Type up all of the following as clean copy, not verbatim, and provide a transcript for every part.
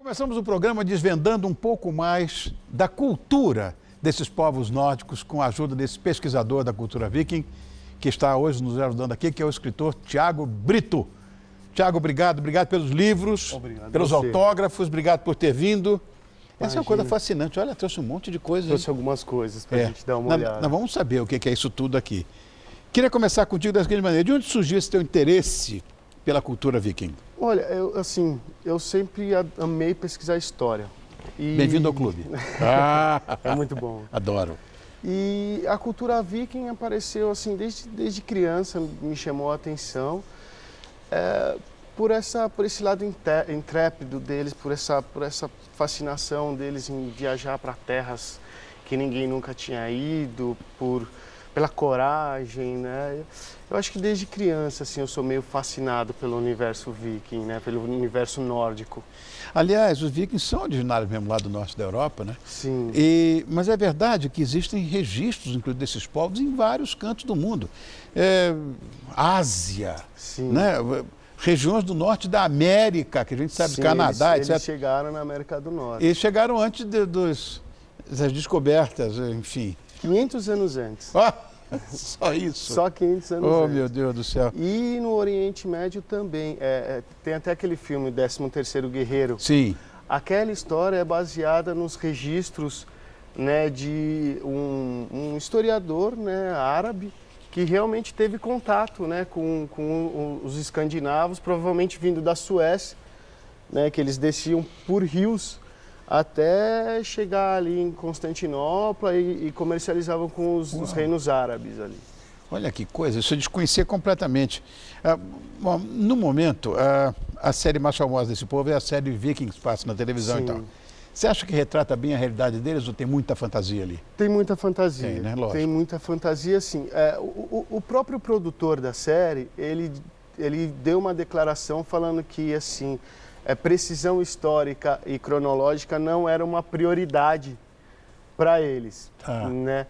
Começamos o programa desvendando um pouco mais da cultura desses povos nórdicos com a ajuda desse pesquisador da cultura viking, que está hoje nos ajudando aqui, que é o escritor Tiago Brito. Tiago, obrigado pelos livros, pelos autógrafos, obrigado por ter vindo. Essa é uma coisa fascinante. Olha, trouxe um monte de coisas. Trouxe algumas coisas para a gente dar uma olhada. Nós vamos saber o que é isso tudo aqui. Queria começar contigo da seguinte maneira. De onde surgiu esse teu interesse pela cultura viking? Olha, eu sempre amei pesquisar história. Bem-vindo ao clube. É muito bom. Adoro. E a cultura viking apareceu assim desde criança, me chamou a atenção por esse lado intrépido deles, por essa fascinação deles em viajar para terras que ninguém nunca tinha ido, pela coragem, né? Eu acho que desde criança assim eu sou meio fascinado pelo universo viking, né? Pelo universo nórdico. Aliás, os vikings são originários mesmo lá do norte da Europa, né? Sim. Mas é verdade que existem registros, inclusive, desses povos em vários cantos do mundo. Ásia, Sim. Né? Regiões do norte da América, que a gente sabe, Sim, Canadá, etc. Eles chegaram na América do Norte. Eles chegaram antes das descobertas, enfim. 500 anos antes. Só isso? Só 500 anos antes. antes. Meu Deus do céu. E no Oriente Médio também. Tem até aquele filme, 13º Guerreiro. Sim. Aquela história é baseada nos registros, né, de um historiador, né, árabe que realmente teve contato, né, com os escandinavos, provavelmente vindo da Suécia, né, que eles desciam por rios até chegar ali em Constantinopla e comercializavam com os reinos árabes ali. Olha que coisa, isso eu desconhecia completamente. Bom, no momento, a série mais famosa desse povo é a série Vikings, que passa na televisão. Sim. E tal. Você acha que retrata bem a realidade deles ou tem muita fantasia ali? Tem muita fantasia. Tem, né? Lógico. Tem muita fantasia, sim. O próprio produtor da série, ele deu uma declaração falando que, assim, precisão histórica e cronológica não era uma prioridade para eles, né?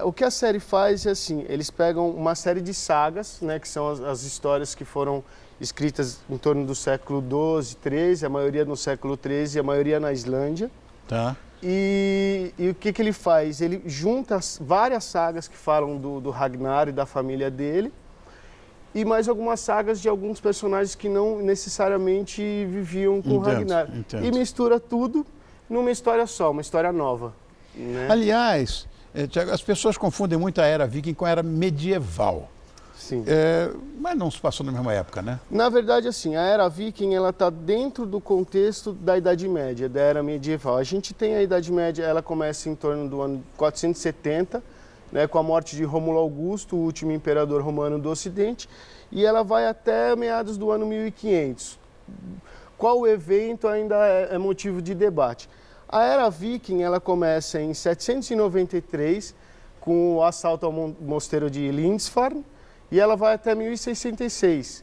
O que a série faz é assim, eles pegam uma série de sagas, né, que são as histórias que foram escritas em torno do século XII, XIII, a maioria no século XIII, a maioria na Islândia. Tá. E o que ele faz? Ele junta várias sagas que falam do Ragnar e da família dele, e mais algumas sagas de alguns personagens que não necessariamente viviam com o Ragnar. Entendo. E mistura tudo numa história só, uma história nova. Né? Aliás, Tiago, as pessoas confundem muito a era viking com a era medieval. Sim. Mas não se passou na mesma época, né? Na verdade, assim, a era viking ela está dentro do contexto da Idade Média, da era medieval. A gente tem a Idade Média, ela começa em torno do ano 470, né, com a morte de Rômulo Augusto, o último imperador romano do Ocidente, e ela vai até meados do ano 1500. Qual evento ainda é motivo de debate? A era viking ela começa em 793, com o assalto ao mosteiro de Lindisfarne, e ela vai até 1066,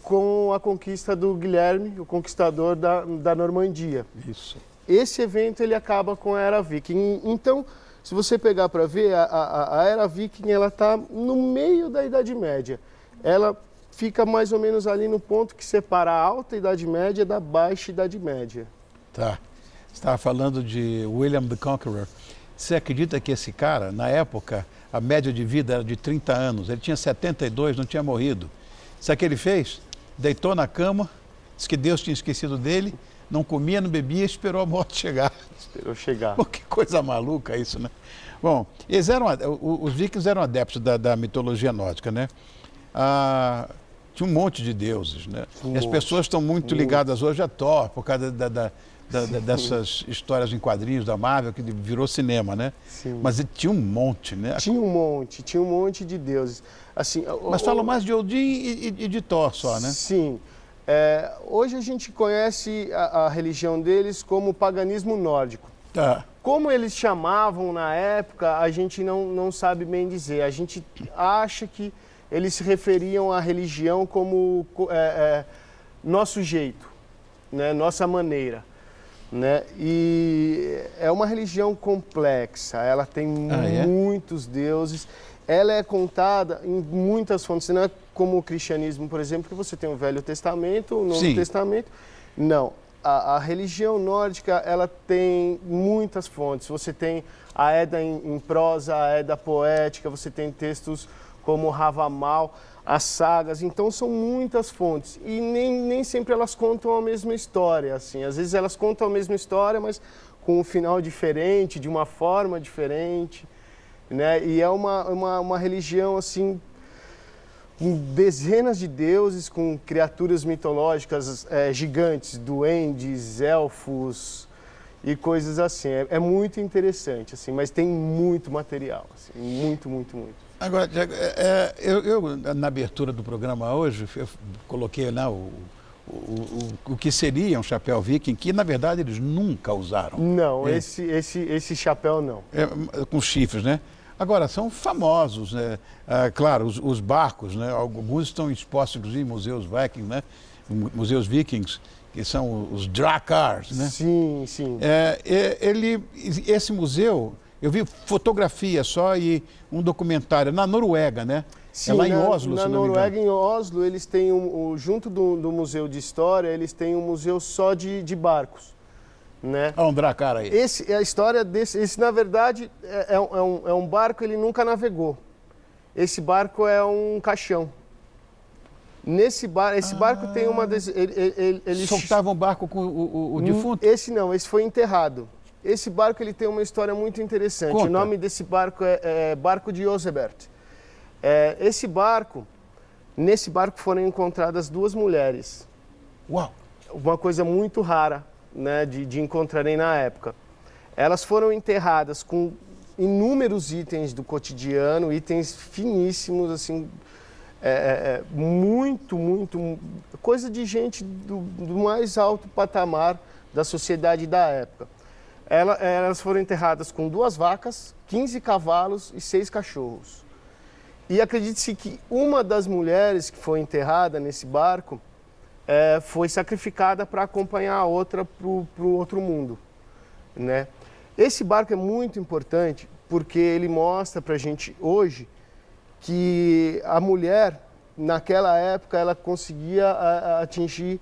com a conquista do Guilherme, o conquistador da Normandia. Isso. Esse evento ele acaba com a era viking. Então, se você pegar para ver, a era viking ela está no meio da Idade Média. Ela fica mais ou menos ali no ponto que separa a alta Idade Média da baixa Idade Média. Tá. Você estava falando de William the Conqueror. Você acredita que esse cara, na época, a média de vida era de 30 anos, ele tinha 72, não tinha morrido. Sabe o que ele fez? Deitou na cama, disse que Deus tinha esquecido dele, não comia, não bebia, esperou a morte chegar. Esperou chegar. Pô, que coisa maluca isso, né? Bom, os vikings eram adeptos da mitologia nórdica, né? Tinha um monte de deuses, né? E as pessoas estão muito ligadas hoje a Thor, por causa dessas histórias em quadrinhos da Marvel, que virou cinema, né? Sim. Mas tinha um monte, né? Tinha um monte de deuses. Assim, mas falam mais de Odin e de Thor só, né? Sim. Hoje a gente conhece a religião deles como paganismo nórdico. Tá. Como eles chamavam na época, a gente não sabe bem dizer. A gente acha que eles se referiam à religião como nosso jeito, né? Nossa maneira. Né? E é uma religião complexa, ela tem muitos deuses, ela é contada em muitas fontes, não é como o cristianismo, por exemplo, que você tem o Velho Testamento, o Novo Testamento. Não, a religião nórdica, ela tem muitas fontes. Você tem a Edda em prosa, a Edda poética, você tem textos como Havamal, as sagas. Então, são muitas fontes. E nem sempre elas contam a mesma história, assim. Às vezes elas contam a mesma história, mas com um final diferente, de uma forma diferente, né? E é uma religião, assim, com dezenas de deuses, com criaturas mitológicas gigantes, duendes, elfos e coisas assim. É muito interessante, assim, mas tem muito material, assim, muito, muito, muito. Agora, Tiago, eu na abertura do programa hoje, eu coloquei lá o que seria um chapéu viking, que na verdade eles nunca usaram. Não, esse chapéu não. Com chifres, né? Agora, são famosos, né? Claro, os barcos, né? Alguns estão expostos, inclusive, em museus vikings, né? Museus vikings, que são os Drakkars, né? Sim, sim. Esse museu, eu vi fotografia só e um documentário na Noruega, né? Sim, é lá em Oslo, na se não me engano. Noruega, em Oslo, eles têm, junto do Museu de História, eles têm um museu só de barcos. Né? Olha um Drakkar aí. A história desse, na verdade, é um barco, ele nunca navegou. Esse barco é um caixão. Esse barco tem uma... Ele soltava um barco com o defunto? Esse não, esse foi enterrado. Esse barco ele tem uma história muito interessante. Conta. O nome desse barco é Barco de Oseberg. Nesse barco foram encontradas 2 mulheres. Uau! Uma coisa muito rara, né, de encontrarem na época. Elas foram enterradas com inúmeros itens do cotidiano, itens finíssimos, assim, muito, coisa de gente do mais alto patamar da sociedade da época. Elas foram enterradas com 2 vacas, 15 cavalos e 6 cachorros. E acredite-se que uma das mulheres que foi enterrada nesse barco foi sacrificada para acompanhar a outra para o outro mundo, né? Esse barco é muito importante porque ele mostra para a gente hoje que a mulher, naquela época, ela conseguia atingir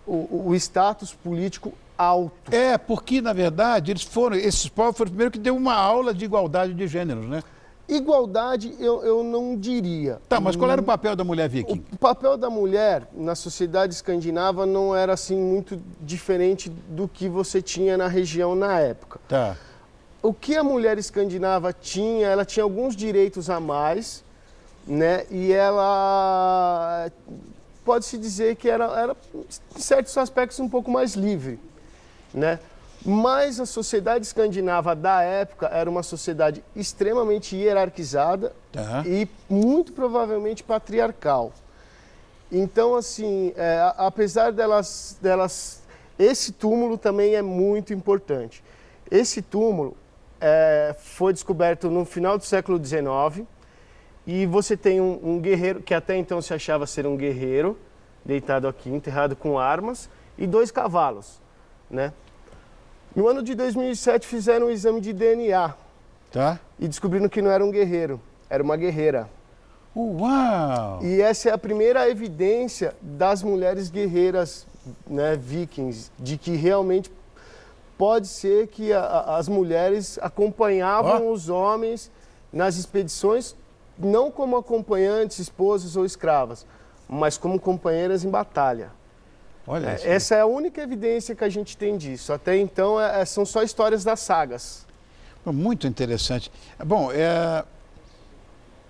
o status político alto. Porque, na verdade, esses povos foram o primeiro que deu uma aula de igualdade de gêneros, né? Igualdade, eu não diria. Tá, mas qual era o papel da mulher viking? O papel da mulher na sociedade escandinava não era assim muito diferente do que você tinha na região na época. Tá. O que a mulher escandinava tinha, ela tinha alguns direitos a mais, né? E ela pode-se dizer que era, em certos aspectos, um pouco mais livre, né? Mas a sociedade escandinava da época era uma sociedade extremamente hierarquizada e muito provavelmente patriarcal. Então, assim, apesar delas... Esse túmulo também é muito importante. Esse túmulo foi descoberto no final do século XIX e você tem um guerreiro, que até então se achava ser um guerreiro, deitado aqui, enterrado com armas, e 2 cavalos, né? No ano de 2007 fizeram um exame de DNA e descobriram que não era um guerreiro, era uma guerreira. Uau! E essa é a primeira evidência das mulheres guerreiras, né, vikings, de que realmente pode ser que as mulheres acompanhavam os homens nas expedições, não como acompanhantes, esposas ou escravas, mas como companheiras em batalha. Olha isso. Essa é a única evidência que a gente tem disso. Até então, são só histórias das sagas. Muito interessante. Bom,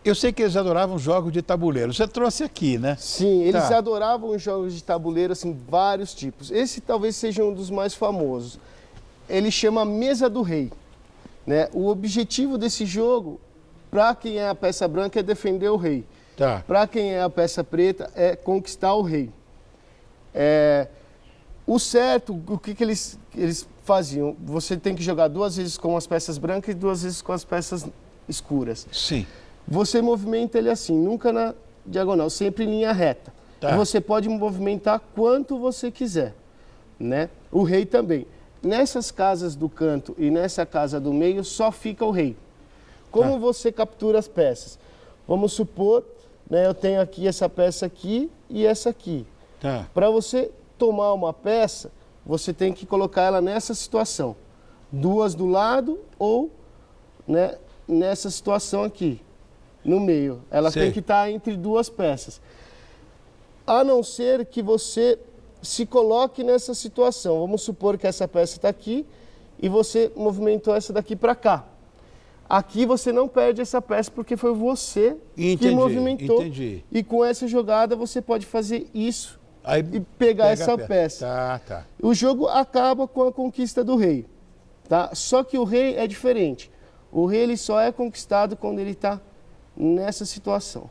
eu sei que eles adoravam jogos de tabuleiro. Você trouxe aqui, né? Sim, eles adoravam jogos de tabuleiro, assim, vários tipos. Esse talvez seja um dos mais famosos. Ele chama Mesa do Rei, né? O objetivo desse jogo, para quem é a peça branca, é defender o rei. Para quem é a peça preta, é conquistar o rei. O certo, o que eles faziam? Você tem que jogar 2 vezes com as peças brancas e 2 vezes com as peças escuras. Sim. Você movimenta ele assim, nunca na diagonal, sempre em linha reta. E você pode movimentar quanto você quiser, né? O rei também. Nessas casas do canto e nessa casa do meio, só fica o rei. Como você captura as peças? Vamos supor, né, eu tenho aqui essa peça aqui e essa aqui. Para você tomar uma peça, você tem que colocar ela nessa situação. 2 do lado ou, né, nessa situação aqui, no meio. Ela Sei. tem que estar entre 2 peças. A não ser que você se coloque nessa situação. Vamos supor que essa peça está aqui e você movimentou essa daqui para cá. Aqui você não perde essa peça porque foi você que movimentou. Entendi. E com essa jogada você pode fazer isso Aí e pegar pega essa a peça. Tá. O jogo acaba com a conquista do rei. Tá? Só que o rei é diferente. O rei ele só é conquistado quando ele está nessa situação.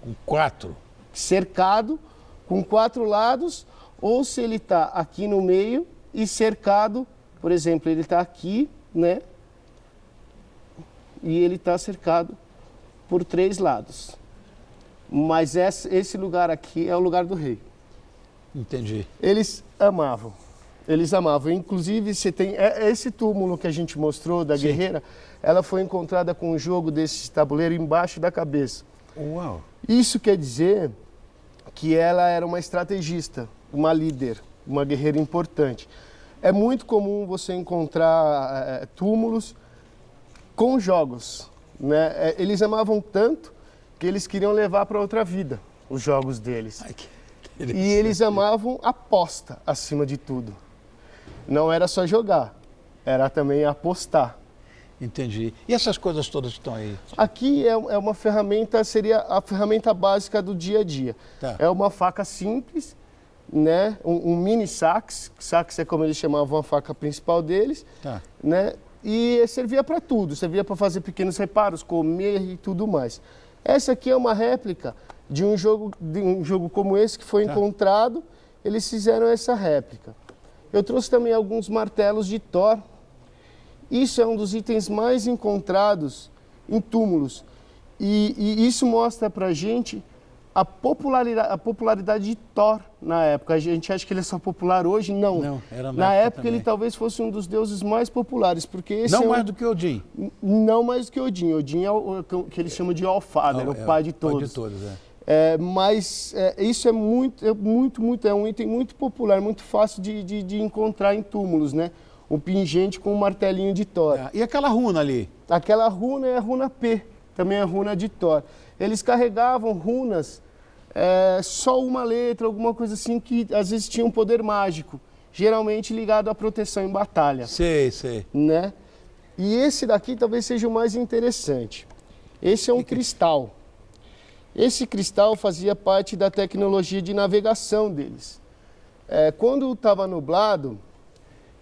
Com 4. Cercado com 4 lados, ou se ele está aqui no meio e cercado, por exemplo, ele está aqui, né? E ele está cercado por 3 lados. Mas esse lugar aqui é o lugar do rei. Entendi. Eles amavam. Eles amavam. Inclusive, você tem esse túmulo que a gente mostrou da Sim. guerreira, ela foi encontrada com um jogo desse tabuleiro embaixo da cabeça. Uau. Isso quer dizer que ela era uma estrategista, uma líder, uma guerreira importante. É muito comum você encontrar túmulos com jogos, né? Eles amavam tanto que eles queriam levar para outra vida os jogos deles. Ai, que E eles amavam aposta acima de tudo. Não era só jogar, era também apostar. Entendi. E essas coisas todas que estão aí? Aqui é uma ferramenta, seria a ferramenta básica do dia a dia. Tá. É uma faca simples, né? Um mini sax. Sax é como eles chamavam a faca principal deles. Tá. Né? E servia para tudo, servia para fazer pequenos reparos, comer e tudo mais. Essa aqui é uma réplica de um jogo como esse que foi encontrado, eles fizeram essa réplica. Eu trouxe também alguns martelos de Thor. Isso é um dos itens mais encontrados em túmulos. E isso mostra pra gente a popularidade de Thor na época. A gente acha que ele é só popular hoje? Não. Não, era na época também. ele talvez fosse um dos deuses mais populares, porque esse Não mais do que Odin. Não mais do que Odin. Odin é o que eles chamam de All-Father, o pai de todos. Pai de todos, é. Mas isso é um item muito popular, muito fácil de encontrar em túmulos, né? Um pingente com um martelinho de Thor. E aquela runa ali? Aquela runa é a runa P, também é a runa de Thor. Eles carregavam runas, só uma letra, alguma coisa assim, que às vezes tinha um poder mágico, geralmente ligado à proteção em batalha. Sei. Né? E esse daqui talvez seja o mais interessante. Esse é um cristal. Esse cristal fazia parte da tecnologia de navegação deles. Quando estava nublado,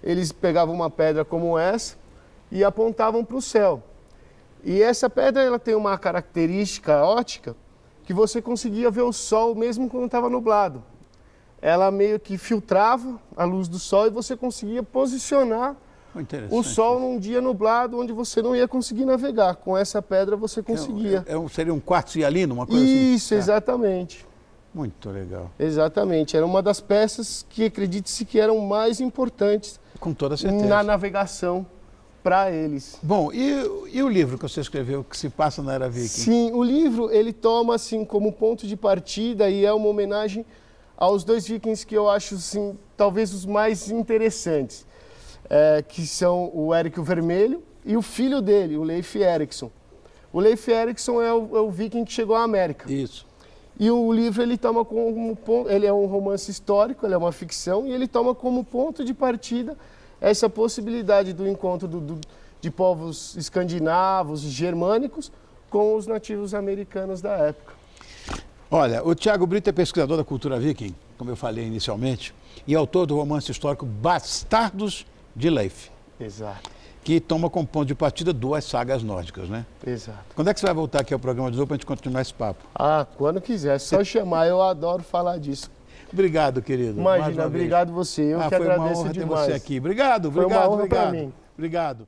eles pegavam uma pedra como essa e apontavam para o céu. E essa pedra ela tem uma característica ótica que você conseguia ver o sol mesmo quando estava nublado. Ela meio que filtrava a luz do sol e você conseguia posicionar o sol num dia nublado onde você não ia conseguir navegar. Com essa pedra você conseguia. Seria um quartzo hialino, uma coisa assim? Isso, exatamente. Muito legal. Exatamente. Era uma das peças que acredite-se que eram mais importantes com toda certeza na navegação para eles. Bom, e o livro que você escreveu que se passa na Era Viking? Sim, o livro ele toma assim como ponto de partida e é uma homenagem aos 2 vikings que eu acho assim, talvez os mais interessantes, que são o Eric o Vermelho e o filho dele, o Leif Erikson. O Leif Erikson é o viking que chegou à América. Isso. E o livro ele toma como ponto, ele é um romance histórico, ele é uma ficção, e ele toma como ponto de partida essa possibilidade do encontro de povos escandinavos e germânicos com os nativos americanos da época. Olha, o Thiago Brito é pesquisador da cultura viking, como eu falei inicialmente, e autor do romance histórico Bastardos de Leif. Exato. Que toma como ponto de partida 2 sagas nórdicas, né? Exato. Quando é que você vai voltar aqui ao programa de novo para a gente continuar esse papo? Quando quiser, só chamar, eu adoro falar disso. Obrigado, querido. Imagina, obrigado você, eu que foi agradeço uma honra demais. ter você aqui. Obrigado. Foi uma honra para mim. Obrigado.